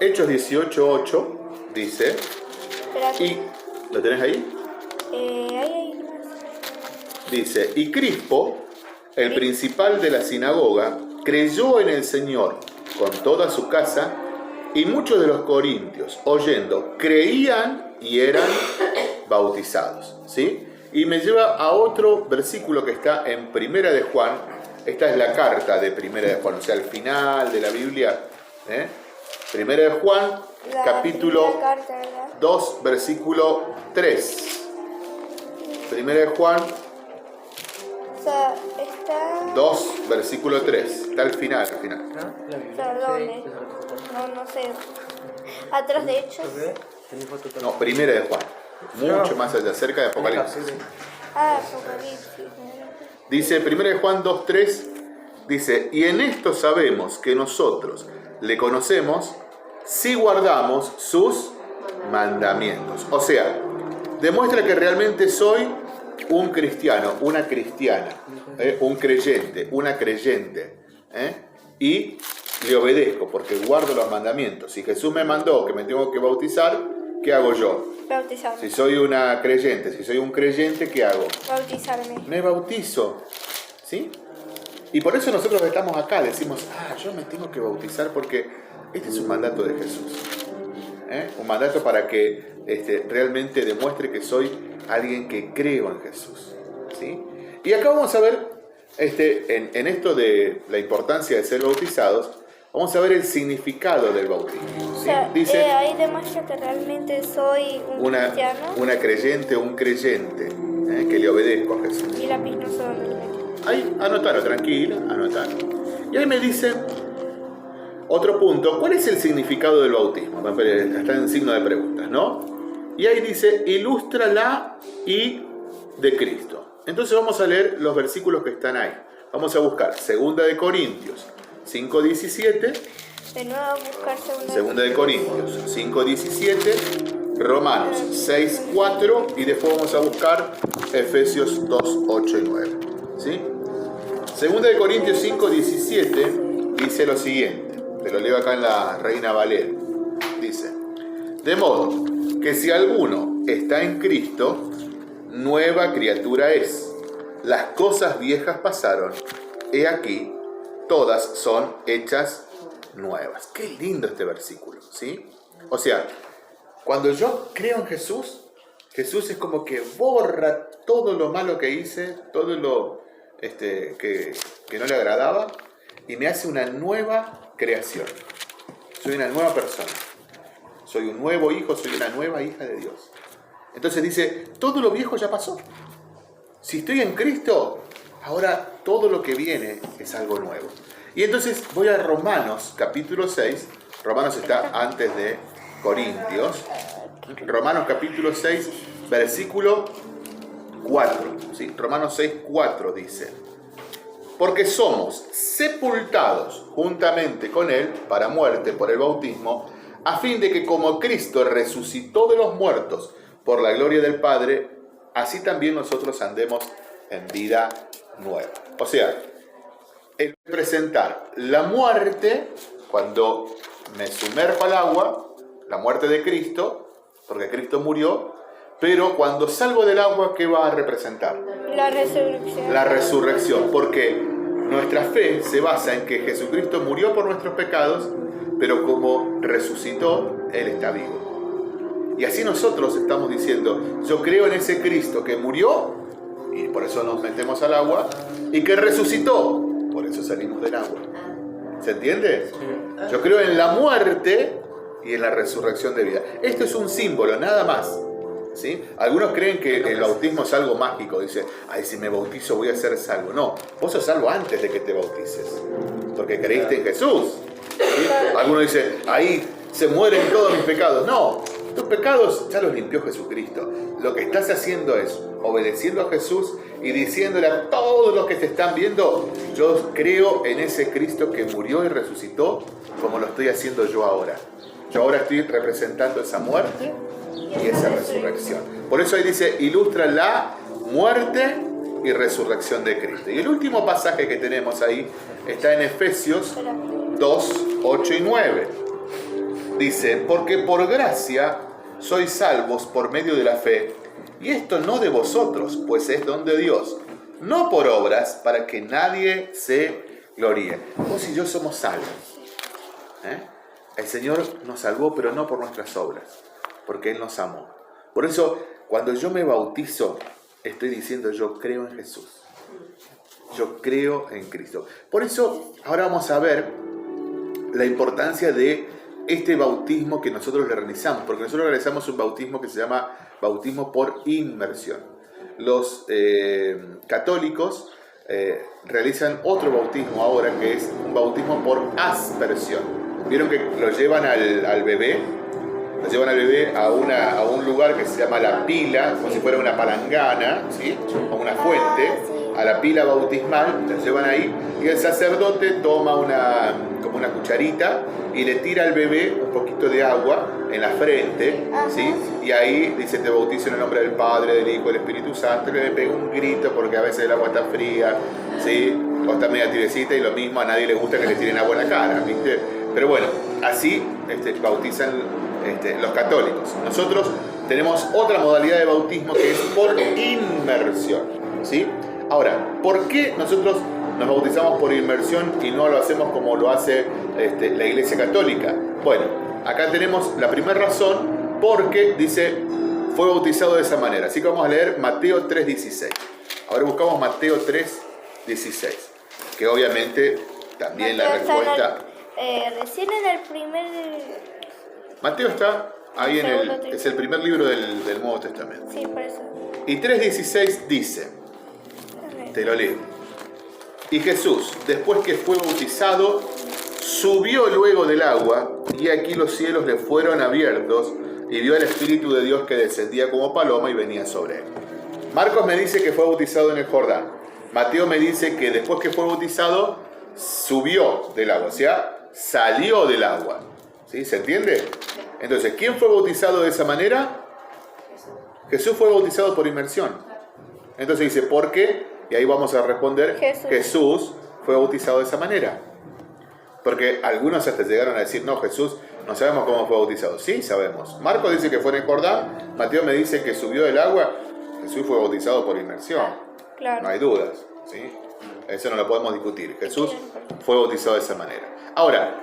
Hechos 18:8 dice, Espérate. y ¿lo tenés ahí? Ahí más. Dice, y Crispo, el principal de la sinagoga, creyó en el Señor con toda su casa, y muchos de los corintios, oyendo, creían y eran bautizados. ¿Sí? Y me lleva a otro versículo que está en Primera de Juan. Esta es la carta de Primera de Juan, o sea, el final de la Biblia. Primera de Juan, La capítulo primera carta, ¿verdad? 2, versículo 3. Primera de Juan O sea, está... 2, versículo 3. Está al final, al final. ¿No? La Biblia. ¿Pero dónde? No sé. Atrás de Hechos. ¿Tenés foto No, Primera de Juan. Mucho más allá, cerca de Apocalipsis. Ah, Apocalipsis. Dice, 1 Juan 2:3, dice, y en esto sabemos que nosotros le conocemos si guardamos sus mandamientos. O sea, demuestra que realmente soy un cristiano, una cristiana, un creyente, una creyente, y le obedezco porque guardo los mandamientos. Si Jesús me mandó que me tengo que bautizar, ¿qué hago yo? Bautizarme. Si soy una creyente, si soy un creyente, ¿qué hago? Bautizarme. Me bautizo, ¿sí? Y por eso nosotros estamos acá, decimos, yo me tengo que bautizar porque este es un mandato de Jesús. Un mandato para que realmente demuestre que soy alguien que creo en Jesús, ¿sí? Y acá vamos a ver, en esto de la importancia de ser bautizados, vamos a ver el significado del bautismo, ¿sí? O sea, Dice, ahí demuestra que realmente soy un cristiano. una creyente o un creyente, que le obedezco a Jesús. Y lápiz no son. Ahí, anotalo, tranquila, anotalo. Y ahí me dice otro punto, ¿cuál es el significado del bautismo? Está en signo de preguntas, ¿no? Y ahí dice, ilustra la y de Cristo. Entonces vamos a leer los versículos que están ahí. Vamos a buscar 2 de Corintios 5:17. De nuevo buscar Segunda de Corintios 5:17, Romanos 6:4 y después vamos a buscar Efesios 2:8 y 9. ¿Sí? Segunda de Corintios 5:17 dice lo siguiente, te lo leo acá en la Reina Valera. Dice, de modo que si alguno está en Cristo, nueva criatura es. Las cosas viejas pasaron, he aquí, todas son hechas nuevas. Qué lindo este versículo, ¿sí? O sea, cuando yo creo en Jesús, Jesús es como que borra todo lo malo que hice, todo lo que no le agradaba, y me hace una nueva creación. Soy una nueva persona. Soy un nuevo hijo, soy una nueva hija de Dios. Entonces dice, todo lo viejo ya pasó. Si estoy en Cristo, ahora todo lo que viene es algo nuevo. Y entonces voy a Romanos capítulo 6. Romanos está antes de Corintios. Romanos capítulo 6, versículo 4. ¿Sí? Romanos 6:4 dice, porque somos sepultados juntamente con Él para muerte por el bautismo, a fin de que como Cristo resucitó de los muertos por la gloria del Padre, así también nosotros andemos en vida nueva. O sea, el presentar la muerte, cuando me sumerjo al agua, la muerte de Cristo, porque Cristo murió, pero cuando salgo del agua, ¿qué va a representar? La resurrección. La resurrección, porque nuestra fe se basa en que Jesucristo murió por nuestros pecados, pero como resucitó, Él está vivo. Y así nosotros estamos diciendo, yo creo en ese Cristo que murió, y por eso nos metemos al agua, y que resucitó, por eso salimos del agua. ¿Se entiende? Yo creo en la muerte y en la resurrección de vida. Esto es un símbolo, nada más. ¿Sí? Algunos creen que el bautismo es algo mágico. Dice, ay, si me bautizo voy a ser salvo. No, vos sos salvo antes de que te bautices, porque creíste en Jesús. ¿Sí? Algunos dicen, ahí se mueren todos mis pecados. No, tus pecados ya los limpió Jesucristo. Lo que estás haciendo es obedeciendo a Jesús y diciéndole a todos los que te están viendo, yo creo en ese Cristo que murió y resucitó, como lo estoy haciendo yo ahora. Yo ahora estoy representando esa muerte y esa resurrección. Por eso ahí dice, ilustra la muerte y resurrección de Cristo. Y el último pasaje que tenemos ahí está en Efesios 2, 8 y 9. Dice, porque por gracia sois salvos por medio de la fe, y esto no de vosotros, pues es don de Dios, no por obras, para que nadie se gloríe. Vos y yo somos salvos. El Señor nos salvó, pero no por nuestras obras, porque Él nos amó. Por eso, cuando yo me bautizo, estoy diciendo, yo creo en Jesús. Yo creo en Cristo. Por eso, ahora vamos a ver la importancia de este bautismo que nosotros le realizamos, porque nosotros realizamos un bautismo que se llama bautismo por inmersión. Los católicos realizan otro bautismo ahora, que es un bautismo por aspersión. Vieron que lo llevan al bebé, a un lugar que se llama la pila, como si fuera una palangana, ¿sí? O una fuente, a la pila bautismal, la llevan ahí, y el sacerdote toma como una cucharita y le tira al bebé un poquito de agua en la frente, ¿sí? Y ahí dice, te bautizo en el nombre del Padre, del Hijo, del Espíritu Santo. Y le pega un grito porque a veces el agua está fría, ¿sí? O está media tibiecita, y lo mismo, a nadie le gusta que le tiren agua en la cara, ¿viste? Pero bueno, así bautizan los católicos. Nosotros tenemos otra modalidad de bautismo que es por inmersión, ¿sí? Ahora, ¿por qué nosotros nos bautizamos por inmersión y no lo hacemos como lo hace la Iglesia Católica? Bueno, acá tenemos la primera razón, porque dice, fue bautizado de esa manera. Así que vamos a leer Mateo 3:16. Ahora buscamos Mateo 3:16, que obviamente también la respuesta... recién en el primer... Mateo está ahí es el primer libro del Nuevo Testamento. Sí, por eso. Y 3:16 dice, te lo leo. Y Jesús, después que fue bautizado, subió luego del agua, y aquí los cielos le fueron abiertos, y vio al Espíritu de Dios que descendía como paloma y venía sobre él. Marcos me dice que fue bautizado en el Jordán. Mateo me dice que después que fue bautizado, subió del agua, o sea, salió del agua. ¿Sí? ¿Se entiende? Entonces, ¿quién fue bautizado de esa manera? Jesús fue bautizado por inmersión. Entonces dice, ¿por qué? Y ahí vamos a responder, Jesús fue bautizado de esa manera. Porque algunos hasta llegaron a decir, no, Jesús, no sabemos cómo fue bautizado. Sí, sabemos. Marcos dice que fue en el Jordán, Mateo me dice que subió del agua. Jesús fue bautizado por inmersión. Claro. No hay dudas, ¿sí? Eso no lo podemos discutir. Jesús fue bautizado de esa manera. Ahora,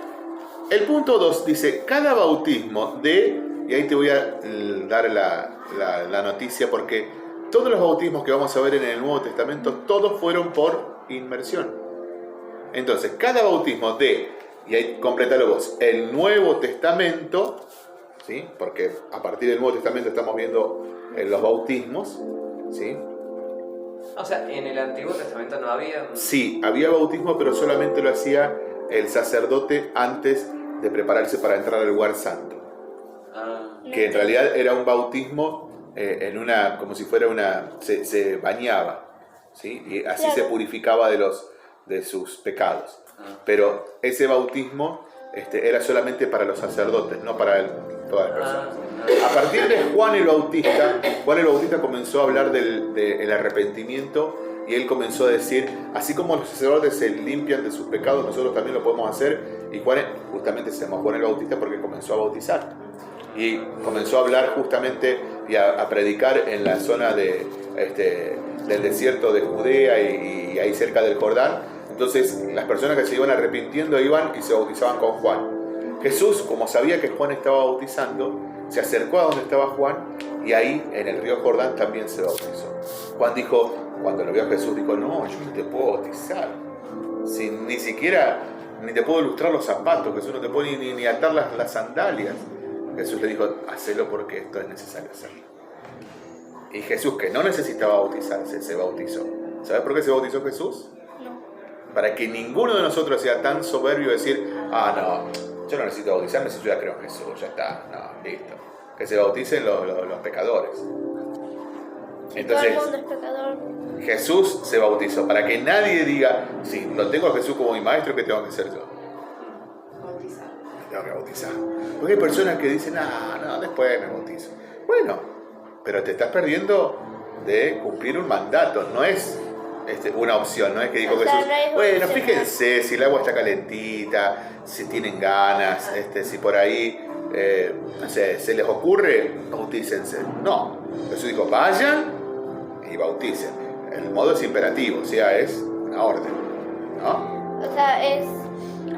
el punto 2 dice, cada bautismo y ahí te voy a dar la noticia, porque todos los bautismos que vamos a ver en el Nuevo Testamento, todos fueron por inmersión. Entonces, cada bautismo y ahí complétalo vos, el Nuevo Testamento, ¿sí? Porque a partir del Nuevo Testamento estamos viendo los bautismos, ¿sí? O sea, ¿en el Antiguo Testamento no había? Sí, había bautismo, pero solamente lo hacía el sacerdote antes de prepararse para entrar al lugar santo. Que en realidad era un bautismo como si fuera se bañaba, ¿sí? Y así se purificaba de sus pecados. Pero ese bautismo era solamente para los sacerdotes, no para todas las personas. A partir de Juan el Bautista comenzó a hablar del arrepentimiento, y él comenzó a decir, así como los sacerdotes se limpian de sus pecados, nosotros también lo podemos hacer. Y Juan justamente se llamó Juan el Bautista porque comenzó a bautizar. Y comenzó a hablar justamente y a predicar en la zona del desierto de Judea y ahí cerca del Jordán. Entonces las personas que se iban arrepintiendo iban y se bautizaban con Juan. Jesús, como sabía que Juan estaba bautizando, se acercó a donde estaba Juan, y ahí en el río Jordán también se bautizó. Juan dijo, cuando lo vio a Jesús, dijo, no, yo no te puedo bautizar. Si ni te puedo lustrar los zapatos, Jesús, no te puedo ni atar las sandalias. Jesús le dijo, hacelo porque esto es necesario hacerlo. Y Jesús, que no necesitaba bautizarse, se bautizó. ¿Sabes por qué se bautizó Jesús? No. Para que ninguno de nosotros sea tan soberbio de decir, no, yo no necesito bautizarme si yo ya creo en Jesús, ya está, no, listo. Que se bauticen los pecadores. Entonces, todo el mundo es pecador. Jesús se bautizó para que nadie diga, si lo tengo a Jesús como mi maestro, ¿qué tengo que hacer yo? tengo que bautizar. Porque hay personas que dicen, no, después me bautizo. Bueno, pero te estás perdiendo de cumplir un mandato, no es una opción, no es que dijo Jesús, bueno, fíjense si el agua está calentita, si tienen ganas, si por ahí, no sé, se les ocurre, bautícense. No, Jesús dijo, vayan y bauticen. El modo es imperativo, o sea, es una orden, ¿no? O sea, es...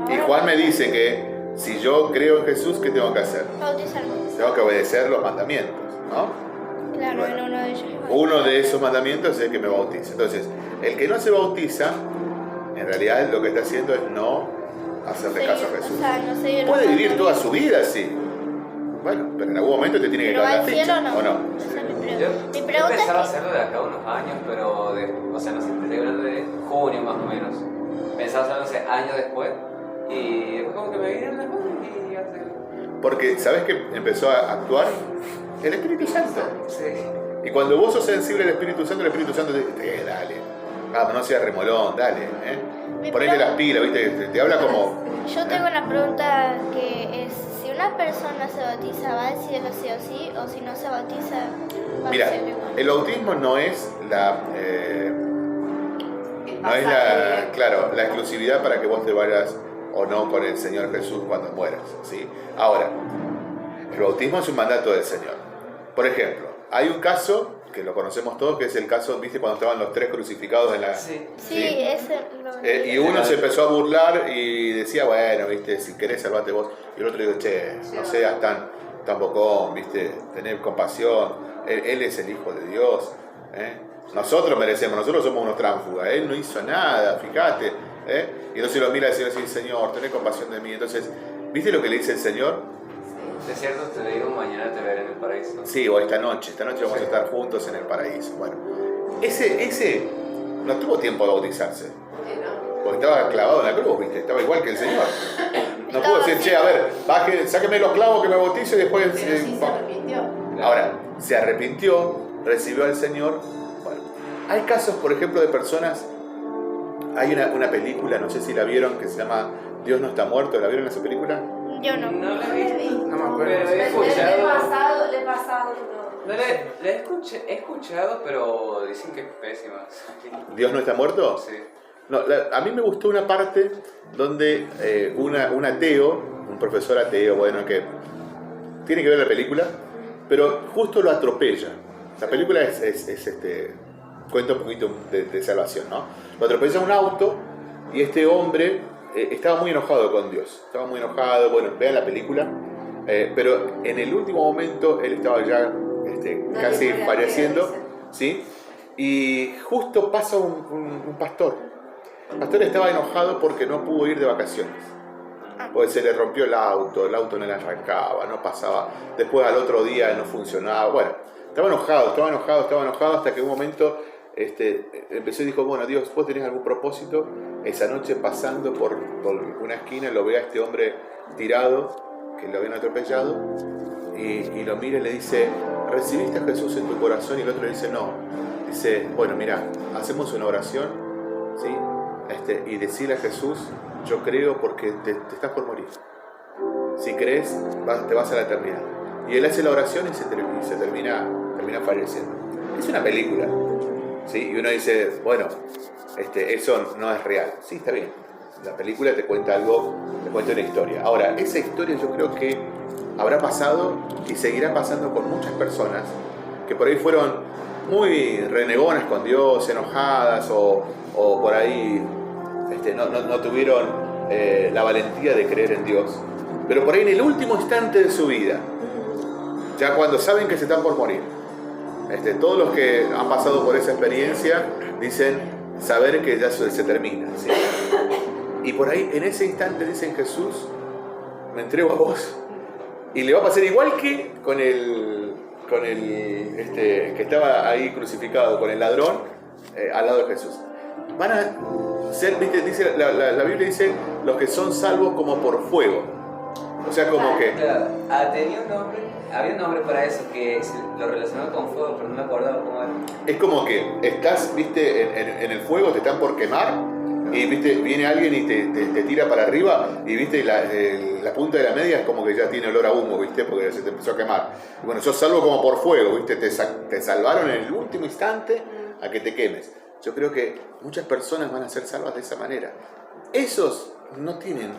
Y Juan me dice que si yo creo en Jesús, ¿qué tengo que hacer? Bautizarme. Tengo que obedecer los mandamientos, ¿no? Claro, Bueno, en uno de ellos. uno de esos mandamientos es que me bautice. Entonces, el que no se bautiza, en realidad lo que está haciendo es no hacerle caso a Jesús. O sea, no sé, Puede vivir toda su vida así. Bueno, pero en algún momento te tiene que ¿Pero va caer la al cielo ficha, o no? ¿o no? Esa es mi Yo, pregunta. Mi yo pregunta pensaba es que... hacerlo de acá a unos años, pero, o sea, no sé, estoy hablando de junio más o menos. Pensaba hacerlo, no sé, años después. Y después como que me vinieron las cosas y ya sé. Porque, ¿sabes que empezó a actuar? El Espíritu Santo. Sí. Y cuando vos sos sensible al Espíritu Santo, el Espíritu Santo te dice, dale, vamos, no seas remolón, dale, ponete las pilas, ¿viste? Te habla como... Yo tengo una pregunta que es, si una persona se bautiza, ¿va al cielo sí o sí? O si no se bautiza, va Mira, al cielo igual. el bautismo no es la... claro, la exclusividad para que vos te vayas o no con el Señor Jesús cuando mueras, ¿sí? Ahora, el bautismo es un mandato del Señor. Por ejemplo, hay un caso que lo conocemos todos, que es el caso, ¿viste? Cuando estaban los tres crucificados en la... Sí. Sí, ese lo... Y uno se empezó a burlar y decía, bueno, ¿viste? Si querés salvate vos. Y el otro dijo, che, no seas tan bocón, ¿viste? Tener compasión. Él es el Hijo de Dios, ¿eh? Nosotros merecemos, nosotros somos unos tránsfugas. Él no hizo nada, fíjate, ¿eh? Y entonces lo mira el Señor y dice, Señor, tenés compasión de mí. Entonces, ¿viste lo que le dice el Señor? Es cierto, te digo, mañana te veré en el paraíso. Sí, o esta noche vamos a estar juntos en el paraíso. Bueno, ese no tuvo tiempo de bautizarse, porque estaba clavado en la cruz, ¿viste? Estaba igual que el Señor. No pudo decir, che, a ver, baje, sáqueme los clavos que me bautice y después... Pero sí se arrepintió. Ahora, se arrepintió, recibió al Señor. Bueno, hay casos, por ejemplo, de personas... Hay una película, no sé si la vieron, que se llama Dios no está muerto. ¿La vieron esa película? Yo no. No la he visto. No me acuerdo. Pero he Le he escuchado. pasado. No la he escuchado, pero dicen que es pésima. ¿Dios no está muerto? Sí. No, a mí me gustó una parte donde un ateo, un profesor ateo, bueno, que tiene que ver la película, pero justo lo atropella. La película cuenta un poquito de salvación, ¿no? Lo atropella un auto y este hombre estaba muy enojado con Dios. Estaba muy enojado, bueno, vean la película, pero en el último momento él estaba ya casi falleciendo, ¿sí? Y justo pasa un pastor. El pastor estaba enojado porque no pudo ir de vacaciones. Pues se le rompió el auto no le arrancaba, no pasaba. Después al otro día no funcionaba. Bueno, estaba enojado hasta que un momento empezó y dijo, bueno, Dios, ¿vos tenés algún propósito? Esa noche pasando por una esquina lo ve a este hombre tirado, que lo habían atropellado, y lo mira y le dice, ¿recibiste a Jesús en tu corazón? Y el otro le dice, no. Dice, bueno, mira, hacemos una oración, ¿sí? Y decirle a Jesús, yo creo porque te estás por morir. Si crees, te vas a la eternidad. Y él hace la oración y se termina falleciendo. Es una película, ¿sí? Y uno dice, bueno, eso no es real. Sí, está bien. La película te cuenta algo, te cuenta una historia. Ahora, esa historia yo creo que habrá pasado y seguirá pasando con muchas personas que por ahí fueron muy renegonas con Dios, enojadas o por ahí no tuvieron la valentía de creer en Dios. Pero por ahí en el último instante de su vida, ya cuando saben que se están por morir, todos los que han pasado por esa experiencia dicen saber que ya se termina, ¿sí? Y por ahí en ese instante dicen, Jesús, me entrego a vos. Y le va a pasar igual que con el que estaba ahí crucificado, con el ladrón al lado de Jesús. Van a ser, ¿viste? Dice, la Biblia dice, los que son salvos como por fuego. O sea, como que... Claro, había un nombre para eso que lo relacionaba con fuego, pero no me acordaba cómo era. Es como que estás, ¿viste? En el fuego, te están por quemar, y viste, viene alguien y te tira para arriba y viste la punta de la media es como que ya tiene olor a humo, viste, porque se te empezó a quemar. Y bueno, sos salvo como por fuego, viste, te salvaron en el último instante a que te quemes. Yo creo que muchas personas van a ser salvas de esa manera. Esos no tienen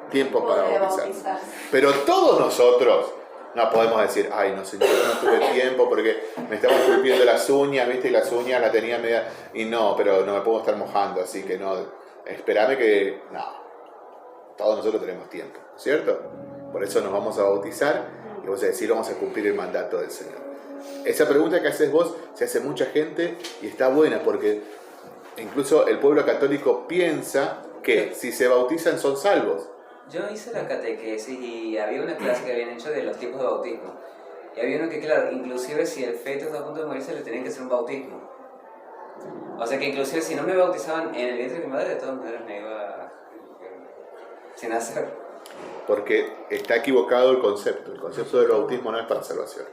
tiempo para bautizar. Pero todos nosotros no podemos decir, ay, no señor, no tuve tiempo porque me estaba esculpiendo las uñas, viste, y las uñas las tenía media... Y no, pero no me puedo estar mojando, así que no, espérame que... No, todos nosotros tenemos tiempo, ¿cierto? Por eso nos vamos a bautizar y vamos a decir, vamos a cumplir el mandato del Señor. Esa pregunta que haces vos se hace mucha gente y está buena porque incluso el pueblo católico piensa que si se bautizan son salvos. Yo hice la catequesis y había una clase que habían hecho de los tipos de bautismo. Y había uno que, claro, inclusive si el feto está a punto de morirse, le tenían que hacer un bautismo. O sea que inclusive si no me bautizaban en el vientre de mi madre, de todas maneras me iba sin hacer. Porque está equivocado el concepto. El concepto del bautismo no es para salvación.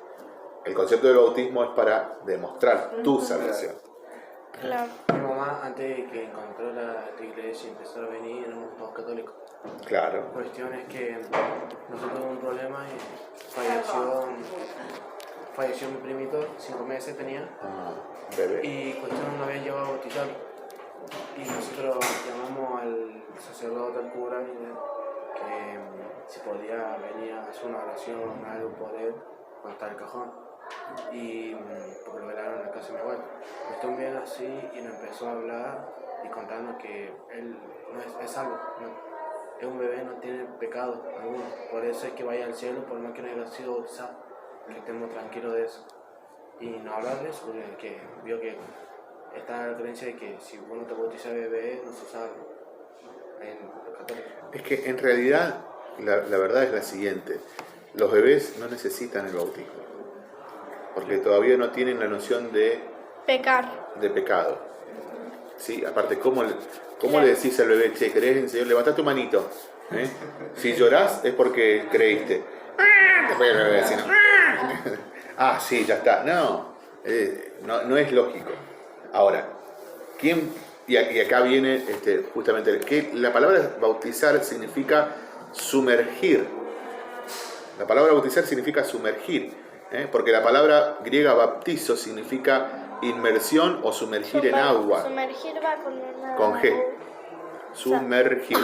El concepto del bautismo es para demostrar tu salvación. Claro. Mi mamá, antes de que encontró la iglesia y empezó a venir, éramos todos católicos. Claro. La cuestión es que nosotros tuvimos un problema y falleció mi primito, 5 meses tenía. Bebé. Y cuestión no había llevado a bautizar. Y nosotros llamamos al sacerdote, al cura, que si podía venir a hacer una oración, algo por él, cuando está en el cajón. Y porque lo velaron en la casa de mi abuelo. Cuestión bien así y nos empezó a hablar y contarnos que él no es salvo. No. Es un bebé, no tiene pecado alguno. Por eso es que vaya al cielo, por más que no haya sido bautizado. Que estemos tranquilos de eso. Y no hablar de eso, porque vio que está la creencia de que si uno te bautiza bebé, no se sabe. En los católicos. Es que en realidad la verdad es la siguiente. Los bebés no necesitan el bautismo. Porque todavía no tienen la noción de pecado. ¿Sí? Aparte, ¿cómo le decís al bebé, che, ¿crees en el Señor? Levantá tu manito. ¿Eh? Si llorás es porque creíste. Después el bebé dice, ah, sí, ya está. No es lógico. Ahora, ¿quién? Y acá viene justamente, que la palabra bautizar significa sumergir. La palabra bautizar significa sumergir. Porque la palabra griega baptizo significa inmersión o sumergir en agua. Sumergir va con G. Sumergir.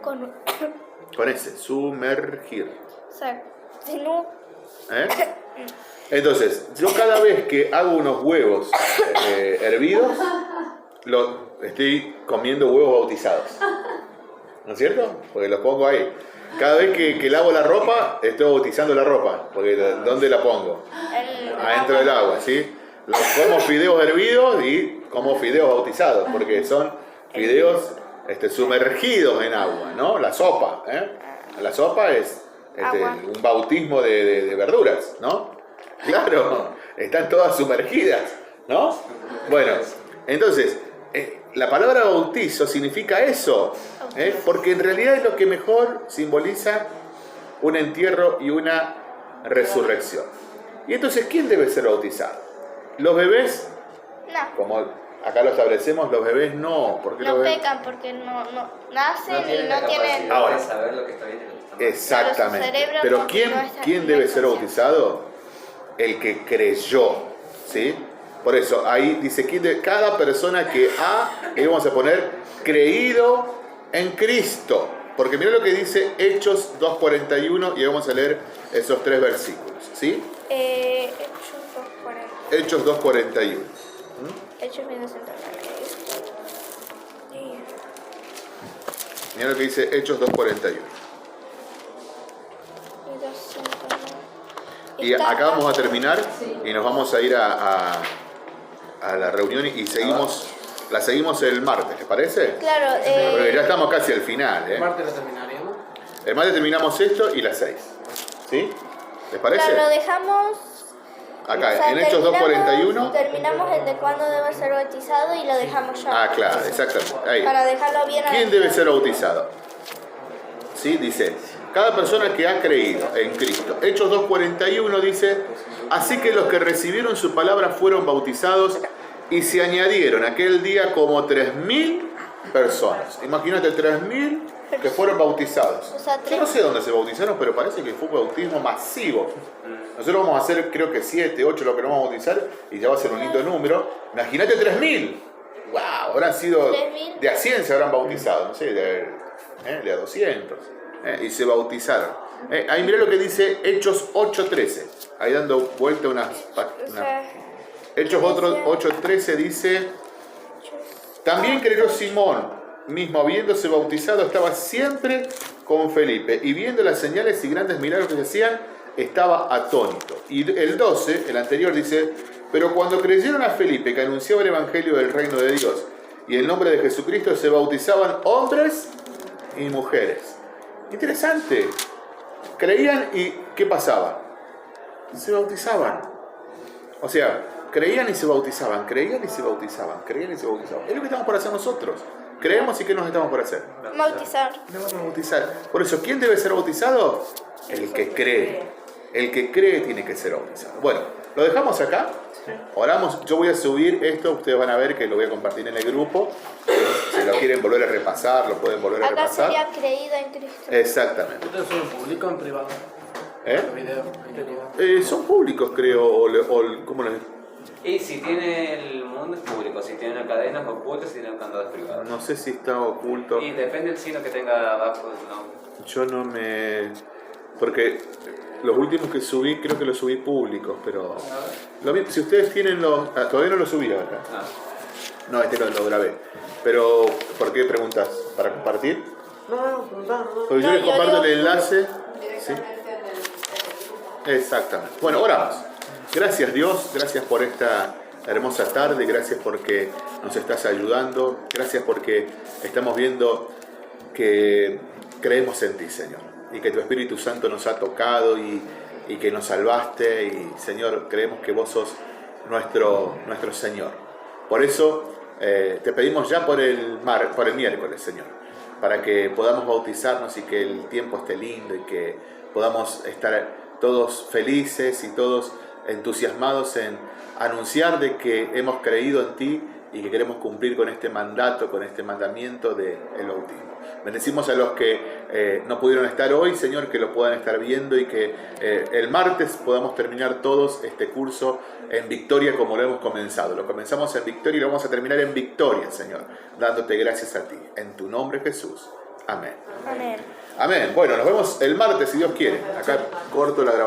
Con S. Sumergir. Si no... Entonces, yo cada vez que hago unos huevos hervidos, estoy comiendo huevos bautizados. ¿No es cierto? Porque los pongo ahí. Cada vez que lavo la ropa, estoy bautizando la ropa. Porque ¿dónde la pongo? Adentro del agua, ¿sí? Como fideos hervidos y como fideos bautizados. Porque son fideos sumergidos en agua, ¿no? La sopa, La sopa es un bautismo de verduras, ¿no? Claro, están todas sumergidas, ¿no? Bueno, entonces... la palabra bautizo significa eso, porque en realidad es lo que mejor simboliza un entierro y una resurrección. Y entonces, ¿quién debe ser bautizado? ¿Los bebés? No. Como acá lo establecemos, los bebés no. Porque no los bebés... pecan porque no nacen y no tienen... Ahora, saber lo que está bien y lo que está mal. Exactamente. Pero ¿quién debe ser bautizado? El que creyó, ¿sí? Por eso, ahí dice que cada persona que ha, y vamos a poner, creído en Cristo. Porque mira lo que dice Hechos 2:41 y vamos a leer esos 3 versículos, ¿sí? Hechos 2:41. Hechos viene central. Mira lo que dice Hechos 2:41. Y acá vamos a terminar y nos vamos a ir a la reunión y la seguimos el martes, ¿les parece? Claro, porque ya estamos casi al final, El martes lo terminaríamos. El martes terminamos esto y las 6. ¿Sí? ¿Les parece? Claro, lo dejamos... Acá, en Hechos 2:41. Terminamos el de cuándo debe ser bautizado y lo dejamos ya. Ah, claro, exactamente. Ahí. Para dejarlo bien. ¿Quién debe ser bautizado? ¿Sí? Dice, cada persona que ha creído en Cristo. Hechos 2:41 dice, así que los que recibieron su palabra fueron bautizados y se añadieron aquel día como 3.000 personas. Imagínate 3.000 que fueron bautizados. O sea, Yo no sé dónde se bautizaron, pero parece que fue un bautismo masivo. Nosotros vamos a hacer, creo que 7, 8 lo que nos vamos a bautizar, y ya va a ser un lindo número. Imagínate 3.000. ¡Wow! Habrán sido 3.000. de a 100 se habrán bautizado, no sé, de a 200. Y se bautizaron. Ahí mirá lo que dice Hechos 8:13. Ahí dando vuelta unas O sea, Hechos 8:13 dice: también creyó Simón, mismo habiéndose bautizado, estaba siempre con Felipe, y viendo las señales y grandes milagros que se hacían, estaba atónito. Y el 12, el anterior, dice: pero cuando creyeron a Felipe, que anunciaba el evangelio del reino de Dios, y el nombre de Jesucristo, se bautizaban hombres y mujeres. Interesante. Creían y ¿qué pasaba? Se bautizaban. O sea, creían y se bautizaban, creían y se bautizaban, creían y se bautizaban. Es lo que estamos por hacer nosotros. Creemos y ¿qué nos estamos por hacer? bautizar. Nos vamos a bautizar. Por eso, ¿quién debe ser bautizado? El que cree. El que cree tiene que ser bautizado. Bueno, lo dejamos acá. Oramos. Yo voy a subir esto. Ustedes van a ver que lo voy a compartir en el grupo. Si lo quieren volver a repasar, lo pueden volver a Acá repasar. sería creído en Cristo. Exactamente. ¿Ustedes son público o en privado? Los videos, Son públicos, creo. ¿Cómo les? Y si tiene el mundo es público, si tiene cadenas ocultas, si tiene candados privados. No sé si está oculto. Y depende del signo que tenga abajo del nombre. Yo no me... Porque los últimos que subí, creo que los subí públicos, pero... Si ustedes tienen los... todavía no los subí acá. Ah. No, este lo grabé. Pero, ¿por qué preguntas? ¿Para compartir? No, Porque yo No, les yo comparto digo- el enlace. ¿Sí? Directamente en el grupo. Exactamente. Bueno, oramos. Gracias Dios, gracias por esta hermosa tarde, gracias porque nos estás ayudando, gracias porque estamos viendo que creemos en ti, Señor, y que tu Espíritu Santo nos ha tocado y que nos salvaste, y Señor, creemos que vos sos nuestro Señor. Por eso te pedimos ya por el miércoles, Señor, para que podamos bautizarnos y que el tiempo esté lindo y que podamos estar todos felices y todos entusiasmados en anunciar de que hemos creído en ti y que queremos cumplir con este mandato, con este mandamiento del bautismo. Bendecimos a los que no pudieron estar hoy, Señor, que lo puedan estar viendo y que el martes podamos terminar todos este curso en victoria como lo hemos comenzado. Lo comenzamos en victoria y lo vamos a terminar en victoria, Señor, dándote gracias a ti. En tu nombre, Jesús. Amén. Amén. Amén. Bueno, nos vemos el martes si Dios quiere. Acá corto la grabación.